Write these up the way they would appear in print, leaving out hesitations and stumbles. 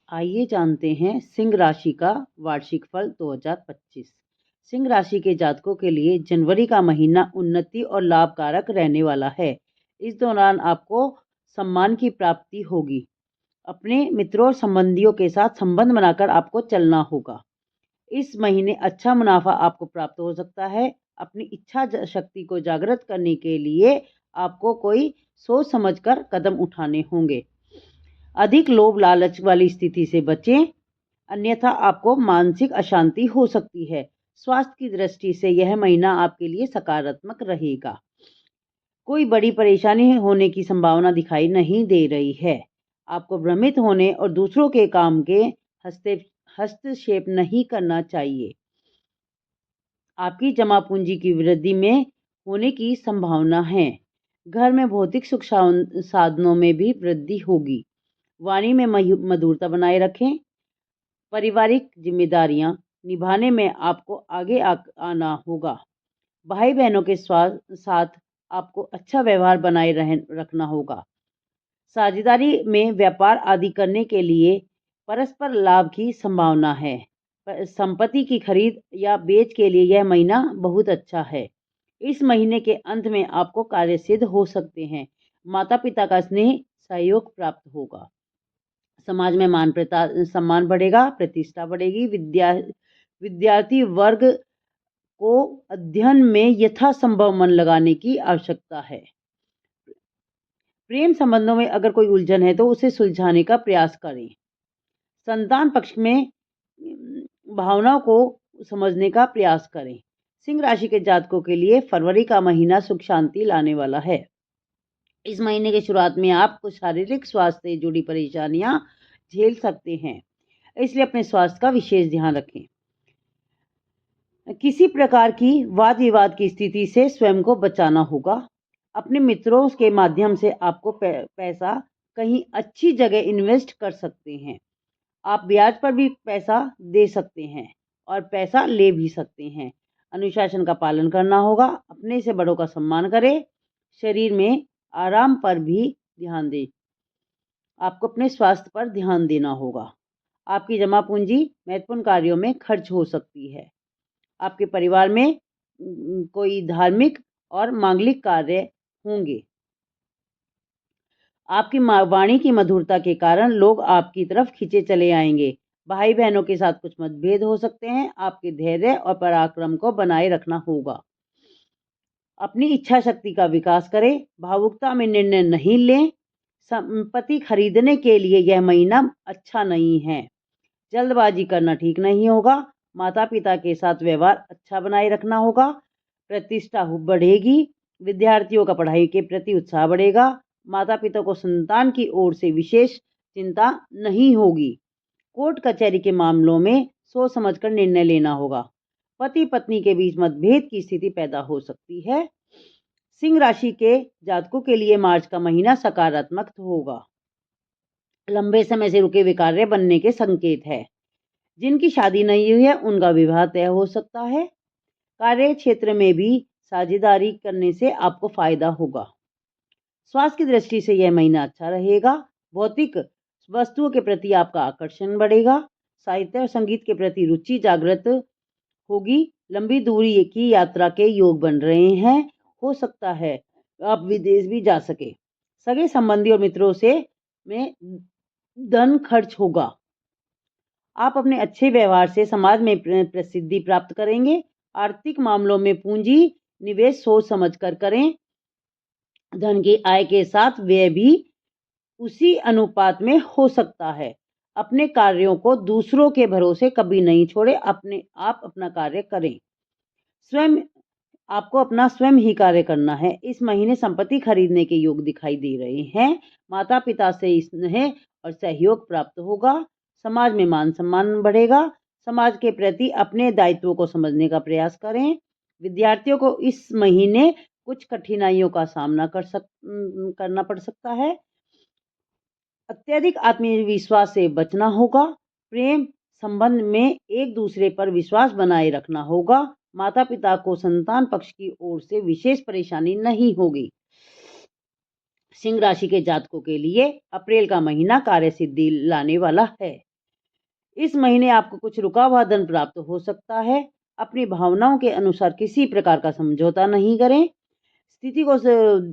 आइए जानते हैं सिंह राशि का वार्षिक फल 2025। सिंह राशि के जातकों के लिए जनवरी का महीना उन्नति और लाभकारक रहने वाला है। इस दौरान आपको सम्मान की प्राप्ति होगी। अपने मित्रों और संबंधियों के साथ संबंध बनाकर आपको चलना होगा। इस महीने अच्छा मुनाफा आपको प्राप्त हो सकता है। अपनी इच्छा शक्ति को जागृत करने के लिए आपको कोई सोच समझकर कदम उठाने होंगे। अधिक लोभ लालच वाली स्थिति से बचें, अन्यथा आपको मानसिक अशांति हो सकती है। स्वास्थ्य की दृष्टि से यह महीना आपके लिए सकारात्मक रहेगा। कोई बड़ी परेशानी होने की संभावना दिखाई नहीं दे रही है। आपको भ्रमित होने और दूसरों के काम के हस्तक्षेप नहीं करना चाहिए। आपकी जमा पूंजी की वृद्धि में होने की संभावना है। घर में भौतिक सुख साधनों में भी वृद्धि होगी। वाणी में मधुरता बनाए रखें। पारिवारिक जिम्मेदारियां निभाने में आपको आगे आना होगा। भाई बहनों के साथ आपको अच्छा व्यवहार बनाए रखना होगा। साझेदारी में व्यापार आदि करने के लिए परस्पर लाभ की संभावना है। संपत्ति की खरीद या बेच के लिए यह महीना बहुत अच्छा है। इस महीने के अंत में आपको कार्यसिद्ध हो सकते हैं। माता पिता का स्नेह सहयोग प्राप्त होगा। समाज में सम्मान बढ़ेगा, प्रतिष्ठा बढ़ेगी। विद्यार्थी वर्ग को अध्ययन में यथासंभव मन लगाने की आवश्यकता है। प्रेम संबंधों में अगर कोई उलझन है तो उसे सुलझाने का प्रयास करें। संतान पक्ष में भावनाओं को समझने का प्रयास करें। सिंह राशि के जातकों के लिए फरवरी का महीना सुख शांति लाने वाला है। इस महीने की शुरुआत में आपको शारीरिक स्वास्थ्य से जुड़ी परेशानियां झेल सकते हैं, इसलिए अपने स्वास्थ्य का विशेष ध्यान रखें। किसी प्रकार की वाद विवाद की स्थिति से स्वयं को बचाना होगा। अपने मित्रों के माध्यम से आपको पैसा कहीं अच्छी जगह इन्वेस्ट कर सकते हैं। आप ब्याज पर भी पैसा दे सकते हैं और पैसा ले भी सकते हैं। अनुशासन का पालन करना होगा। अपने से बड़ों का सम्मान करें। शरीर में आराम पर भी ध्यान दें। आपको अपने स्वास्थ्य पर ध्यान देना होगा। आपकी जमा पूंजी महत्वपूर्ण कार्यों में खर्च हो सकती है। आपके परिवार में कोई धार्मिक और मांगलिक कार्य होंगे। आपकी वाणी की मधुरता के कारण लोग आपकी तरफ खींचे चले आएंगे। भाई बहनों के साथ कुछ मतभेद हो सकते हैं। आपके धैर्य और पराक्रम को बनाए रखना होगा। अपनी इच्छा शक्ति का विकास करें। भावुकता में निर्णय नहीं लें। संपत्ति खरीदने के लिए यह महीना अच्छा नहीं है। जल्दबाजी करना ठीक नहीं होगा। माता पिता के साथ व्यवहार अच्छा बनाए रखना होगा। प्रतिष्ठा बढ़ेगी। विद्यार्थियों का पढ़ाई के प्रति उत्साह बढ़ेगा। माता पिता को संतान की ओर से विशेष चिंता नहीं होगी। कोर्ट कचहरी के मामलों में सोच समझकर निर्णय लेना होगा। पति पत्नी के बीच मतभेद की स्थिति पैदा हो सकती है। सिंह राशि के जातकों के लिए मार्च का महीना सकारात्मक होगा। लंबे समय से रुके हुए कार्य बनने के संकेत है। जिनकी शादी नहीं हुई है उनका विवाह तय हो सकता है। कार्य क्षेत्र में भी साझेदारी करने से आपको फायदा होगा। स्वास्थ्य की दृष्टि से यह महीना अच्छा रहेगा। भौतिक वस्तुओं के प्रति आपका आकर्षण बढ़ेगा। साहित्य और संगीत के प्रति रुचि जागृत होगी। लंबी दूरी की यात्रा के योग बन रहे हैं। हो सकता है आप विदेश भी जा सके। सगे संबंधी और मित्रों से में धन खर्च होगा। आप अपने अच्छे व्यवहार से समाज में प्रसिद्धि प्राप्त करेंगे। आर्थिक मामलों में पूंजी निवेश सोच समझ कर करें। धन की आय के साथ व्यय भी उसी अनुपात में हो सकता है। अपने कार्यों को दूसरों के भरोसे कभी नहीं छोड़े। आप अपना कार्य करें। आपको अपना स्वयं ही कार्य करना है। इस महीने संपत्ति खरीदने के योग दिखाई दे रहे हैं। माता पिता से स्नेह और सहयोग प्राप्त होगा। समाज में मान सम्मान बढ़ेगा। समाज के प्रति अपने दायित्वों को समझने का प्रयास करें। विद्यार्थियों को इस महीने कुछ कठिनाइयों का सामना करना पड़ सकता है। अत्यधिक आत्मविश्वास से बचना होगा। प्रेम संबंध में एक दूसरे पर विश्वास बनाए रखना होगा। माता पिता को संतान पक्ष की ओर से विशेष परेशानी नहीं होगी। सिंह राशि के जातकों के लिए अप्रैल का महीना कार्य सिद्धि लाने वाला है। इस महीने आपको कुछ रुका हुआ धन प्राप्त हो सकता है। अपनी भावनाओं के अनुसार किसी प्रकार का समझौता नहीं करें। स्थिति को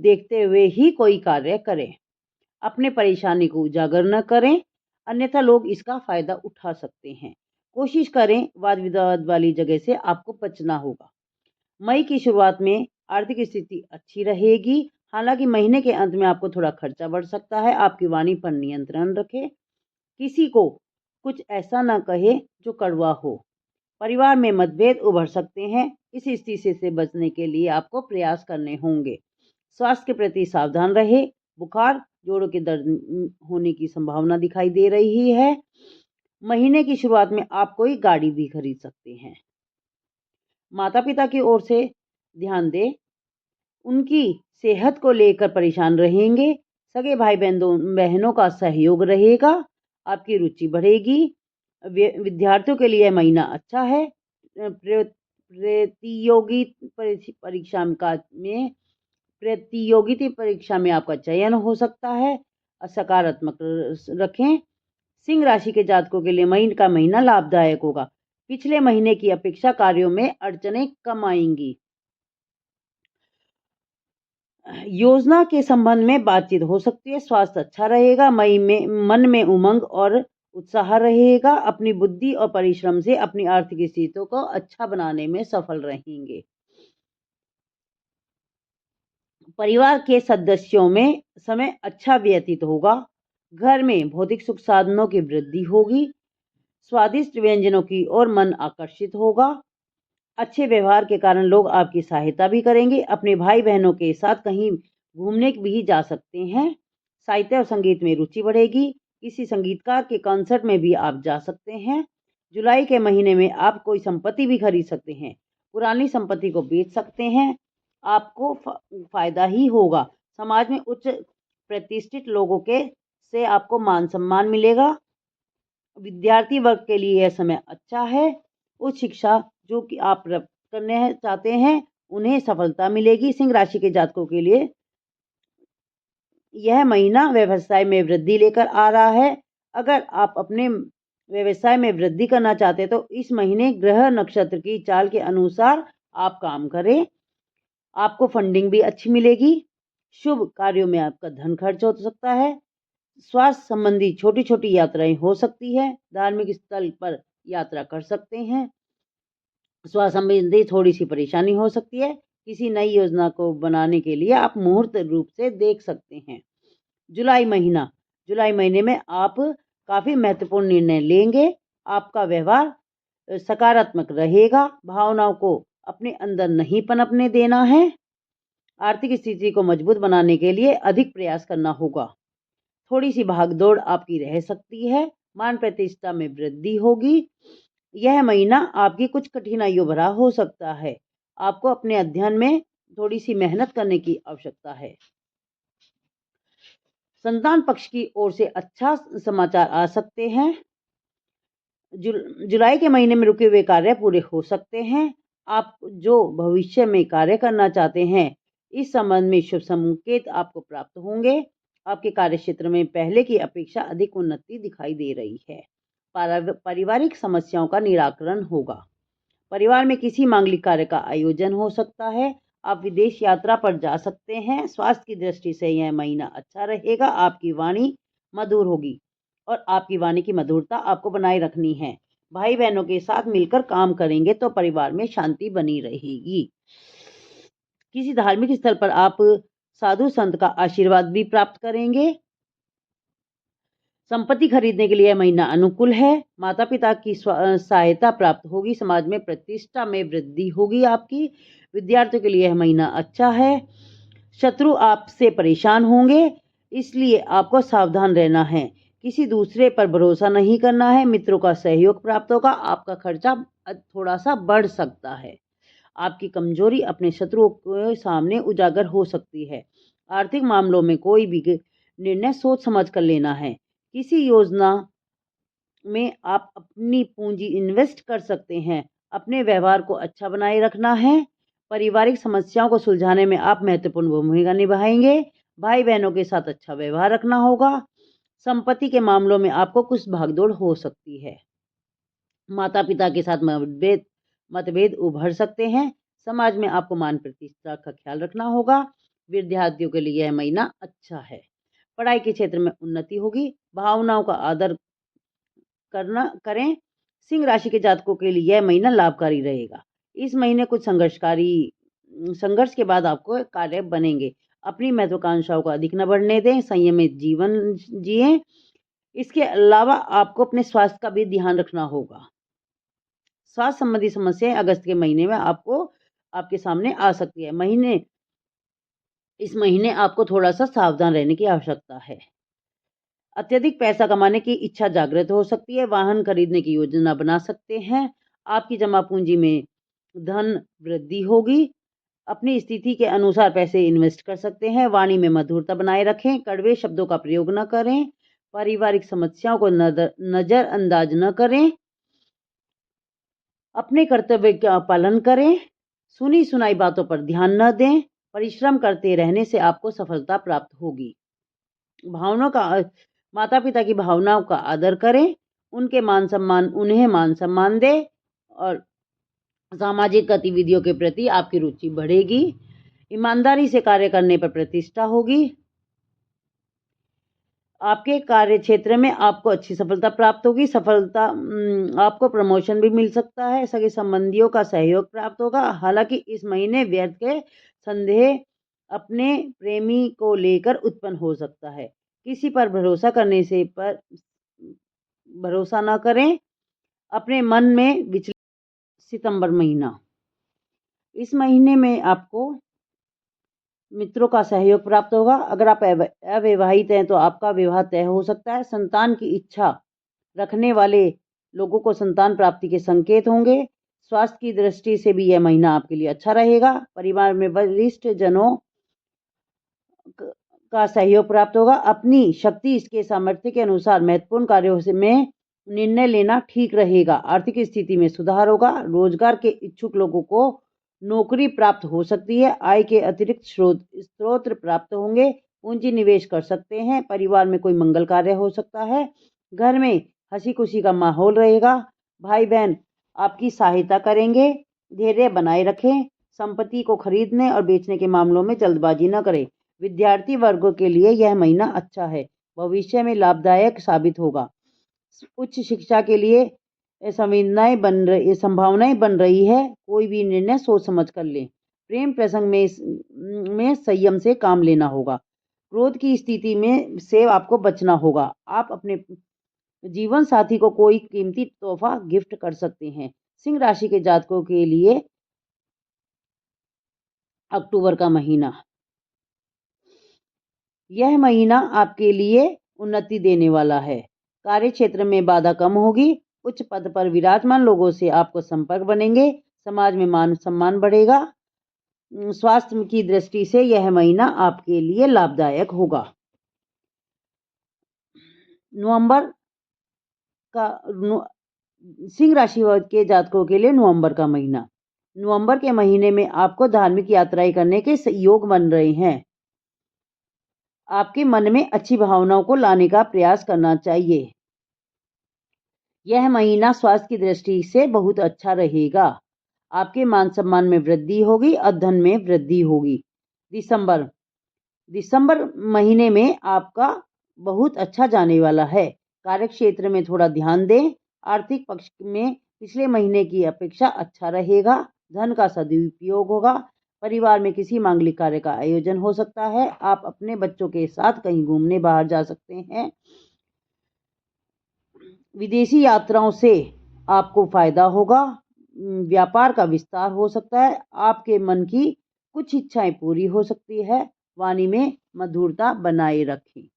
देखते हुए ही कोई कार्य करें। अपने परेशानी को उजागर न करें, अन्यथा लोग इसका फायदा उठा सकते हैं। कोशिश करें वाद विवाद वाली जगह से आपको बचना होगा। मई की शुरुआत में आर्थिक स्थिति अच्छी रहेगी, हालांकि महीने के अंत में आपको थोड़ा खर्चा बढ़ सकता है। आपकी वाणी पर नियंत्रण रखें। किसी को कुछ ऐसा न कहे जो कड़वा हो। परिवार में मतभेद उभर सकते हैं। इस स्थिति से बचने के लिए आपको प्रयास करने होंगे। स्वास्थ्य के प्रति सावधान रहे। बुखार, जोड़ों के दर्द होने की संभावना दिखाई दे रही है। महीने की शुरुआत में आप कोई गाड़ी भी खरीद सकते हैं। माता पिता की ओर से ध्यान दें, उनकी सेहत को लेकर परेशान रहेंगे। सगे भाई बहनों का सहयोग रहेगा। आपकी रुचि बढ़ेगी। विद्यार्थियों के लिए महीना अच्छा है। प्रतियोगिता परीक्षा में आपका चयन हो सकता है। सकारात्मक रखें। सिंह राशि के जातकों के लिए मई का महीना लाभदायक होगा। पिछले महीने की अपेक्षा कार्यों में अड़चनें कम आएंगी। योजना के संबंध में बातचीत हो सकती है। स्वास्थ्य अच्छा रहेगा। मई में मन में उमंग और उत्साह रहेगा। अपनी बुद्धि और परिश्रम से अपनी आर्थिक स्थिति को अच्छा बनाने में सफल रहेंगे। परिवार के सदस्यों में समय अच्छा व्यतीत होगा। घर में भौतिक सुख साधनों की वृद्धि होगी। स्वादिष्ट व्यंजनों की ओर मन आकर्षित होगा। अच्छे व्यवहार के कारण लोग आपकी सहायता भी करेंगे। अपने भाई बहनों के साथ कहीं घूमने भी जा सकते हैं। साहित्य और संगीत में रुचि बढ़ेगी। किसी संगीतकार के कॉन्सर्ट में भी आप जा सकते हैं। जुलाई के महीने में आप कोई संपत्ति भी खरीद सकते हैं। पुरानी संपत्ति को बेच सकते हैं। आपको फायदा ही होगा। समाज में उच्च प्रतिष्ठित लोगों के से आपको मान सम्मान मिलेगा। विद्यार्थी वर्ग के लिए यह समय अच्छा है। उच्च शिक्षा जो कि आप प्राप्त करने चाहते हैं, उन्हें सफलता मिलेगी। सिंह राशि के जातकों के लिए यह महीना व्यवसाय में वृद्धि लेकर आ रहा है। अगर आप अपने व्यवसाय में वृद्धि करना चाहते हैं तो इस महीने ग्रह नक्षत्र की चाल के अनुसार आप काम करें। आपको फंडिंग भी अच्छी मिलेगी। शुभ कार्यों में आपका धन खर्च हो सकता है। स्वास्थ्य संबंधी छोटी छोटी यात्राएं हो सकती है। धार्मिक स्थल पर यात्रा कर सकते हैं। स्वास्थ्य संबंधी थोड़ी सी परेशानी हो सकती है। किसी नई योजना को बनाने के लिए आप मुहूर्त रूप से देख सकते हैं। जुलाई महीने में आप काफी महत्वपूर्ण निर्णय लेंगे। आपका व्यवहार सकारात्मक रहेगा। भावनाओं को अपने अंदर नहीं पनपने देना है। आर्थिक स्थिति को मजबूत बनाने के लिए अधिक प्रयास करना होगा। थोड़ी सी भागदौड़ आपकी रह सकती है। मान प्रतिष्ठा में वृद्धि होगी। यह महीना आपकी कुछ कठिनाइयों भरा हो सकता है। आपको अपने अध्ययन में थोड़ी सी मेहनत करने की आवश्यकता है। संतान पक्ष की ओर से अच्छा समाचार आ सकते हैं। जुलाई के महीने में रुके हुए कार्य पूरे हो सकते हैं। आप जो भविष्य में कार्य करना चाहते हैं, इस संबंध में शुभ संकेत आपको प्राप्त होंगे। आपके कार्य क्षेत्र में पहले की अपेक्षा अधिक उन्नति दिखाई दे रही है। पारिवारिक समस्याओं का निराकरण होगा। परिवार में किसी मांगलिक कार्य का आयोजन हो सकता है। आप विदेश यात्रा पर जा सकते हैं। स्वास्थ्य की दृष्टि से यह महीना अच्छा रहेगा। आपकी वाणी मधुर होगी और आपकी वाणी की मधुरता आपको बनाए रखनी है। भाई बहनों के साथ मिलकर काम करेंगे तो परिवार में शांति बनी रहेगी। किसी धार्मिक स्थल पर आप साधु संत का आशीर्वाद भी प्राप्त करेंगे। संपत्ति खरीदने के लिए महीना अनुकूल है। माता पिता की सहायता प्राप्त होगी। समाज में प्रतिष्ठा में वृद्धि होगी आपकी। विद्यार्थियों के लिए यह महीना अच्छा है। शत्रु आपसे परेशान होंगे, इसलिए आपको सावधान रहना है। किसी दूसरे पर भरोसा नहीं करना है। मित्रों का सहयोग प्राप्त होगा। आपका खर्चा थोड़ा सा बढ़ सकता है। आपकी कमजोरी अपने शत्रुओं के सामने उजागर हो सकती है। आर्थिक मामलों में कोई भी निर्णय सोच समझ कर लेना है। किसी योजना में आप अपनी पूंजी इन्वेस्ट कर सकते हैं। अपने व्यवहार को अच्छा बनाए रखना है। पारिवारिक समस्याओं को सुलझाने में आप महत्वपूर्ण भूमिका निभाएंगे। भाई बहनों के साथ अच्छा व्यवहार रखना होगा। संपत्ति के मामलों में आपको कुछ भागदौड़ हो सकती है। माता पिता के साथ मतभेद उभर सकते हैं। समाज में आपको मान प्रतिष्ठा का ख्याल रखना होगा। विद्यार्थियों के लिए यह महीना अच्छा है। पढ़ाई के क्षेत्र में उन्नति होगी। भावनाओं का आदर करें। सिंह राशि के जातकों के लिए यह महीना लाभकारी रहेगा। इस महीने कुछ संघर्ष के बाद आपको कार्य बनेंगे। अपनी महत्वाकांक्षाओं को अधिक न बढ़ने दें। संयमित जीवन जिएं। इसके अलावा आपको अपने स्वास्थ्य का भी ध्यान रखना होगा। स्वास्थ्य संबंधी समस्याएं अगस्त के महीने में आपके सामने आ सकती है। इस महीने आपको थोड़ा सा सावधान रहने की आवश्यकता है। अत्यधिक पैसा कमाने की इच्छा जागृत हो सकती है। वाहन खरीदने की योजना बना सकते हैं। आपकी जमा पूंजी में धन वृद्धि होगी। अपनी स्थिति के अनुसार पैसे इन्वेस्ट कर सकते हैं। वाणी में मधुरता बनाए रखें। कड़वे शब्दों का प्रयोग न करें। पारिवारिक समस्याओं को नजरअंदाज न करें। अपने कर्तव्य का पालन करें। सुनी सुनाई बातों पर ध्यान न दें। परिश्रम करते रहने से आपको सफलता प्राप्त होगी। माता पिता की भावनाओं का आदर करें। उन्हें मान सम्मान दें और सामाजिक गतिविधियों के प्रति आपकी रुचि बढ़ेगी। ईमानदारी से कार्य करने पर प्रतिष्ठा होगी। आपके कार्य क्षेत्र में आपको अच्छी सफलता प्राप्त होगी। आपको प्रमोशन भी मिल सकता है। सगे संबंधियों का सहयोग प्राप्त होगा। हालांकि इस महीने व्यर्थ के संदेह अपने प्रेमी को लेकर उत्पन्न हो सकता है। किसी पर भरोसा न करें। अपने मन में सितंबर महीना, इस महीने में आपको मित्रों का सहयोग प्राप्त होगा। अगर आप अविवाहित हैं तो आपका विवाह तय हो सकता है। संतान की इच्छा रखने वाले लोगों को संतान प्राप्ति के संकेत होंगे। स्वास्थ्य की दृष्टि से भी यह महीना आपके लिए अच्छा रहेगा। परिवार में वरिष्ठ जनों का सहयोग प्राप्त होगा। अपनी शक्ति इसके सामर्थ्य के अनुसार महत्वपूर्ण कार्यों में निर्णय लेना ठीक रहेगा। आर्थिक स्थिति में सुधार होगा। रोजगार के इच्छुक लोगों को नौकरी प्राप्त हो सकती है। आय के अतिरिक्त स्रोत प्राप्त होंगे। पूंजी निवेश कर सकते हैं। परिवार में कोई मंगल कार्य हो सकता है। घर में हंसी खुशी का माहौल रहेगा। भाई बहन आपकी सहायता करेंगे। धैर्य बनाए रखें। संपत्ति को खरीदने और बेचने के मामलों में जल्दबाजी न करें। विद्यार्थी वर्गों के लिए यह महीना अच्छा है। भविष्य में लाभदायक साबित होगा। उच्च शिक्षा के लिए संभावनाएं बन रही है। कोई भी निर्णय सोच समझ कर लें। प्रेम प्रसंग में संयम से काम लेना होगा। क्रोध की स्थिति में से आपको बचना होगा। आप अपने जीवन साथी को कोई कीमती तोहफा गिफ्ट कर सकते हैं। सिंह राशि के जातकों के लिए अक्टूबर का महीना, यह महीना आपके लिए उन्नति देने वाला है। कार्य क्षेत्र में बाधा कम होगी। उच्च पद पर विराजमान लोगों से आपको संपर्क बनेंगे। समाज में मान सम्मान बढ़ेगा। स्वास्थ्य की दृष्टि से यह महीना आपके लिए लाभदायक होगा। सिंह राशि के जातकों के लिए नवंबर का महीना, नवंबर के महीने में आपको धार्मिक यात्राएं करने के योग बन रहे हैं। आपके मन में अच्छी भावनाओं को लाने का प्रयास करना चाहिए। यह महीना स्वास्थ्य की दृष्टि से बहुत अच्छा रहेगा। आपके मान सम्मान में वृद्धि होगी और धन में वृद्धि होगी। दिसंबर महीने में आपका बहुत अच्छा जाने वाला है। कार्य क्षेत्र में थोड़ा ध्यान दें। आर्थिक पक्ष में पिछले महीने की अपेक्षा अच्छा रहेगा। धन का सदुपयोग होगा। परिवार में किसी मांगलिक कार्य का आयोजन हो सकता है। आप अपने बच्चों के साथ कहीं घूमने बाहर जा सकते हैं। विदेशी यात्राओं से आपको फायदा होगा। व्यापार का विस्तार हो सकता है। आपके मन की कुछ इच्छाएं पूरी हो सकती है। वाणी में मधुरता बनाए रखें।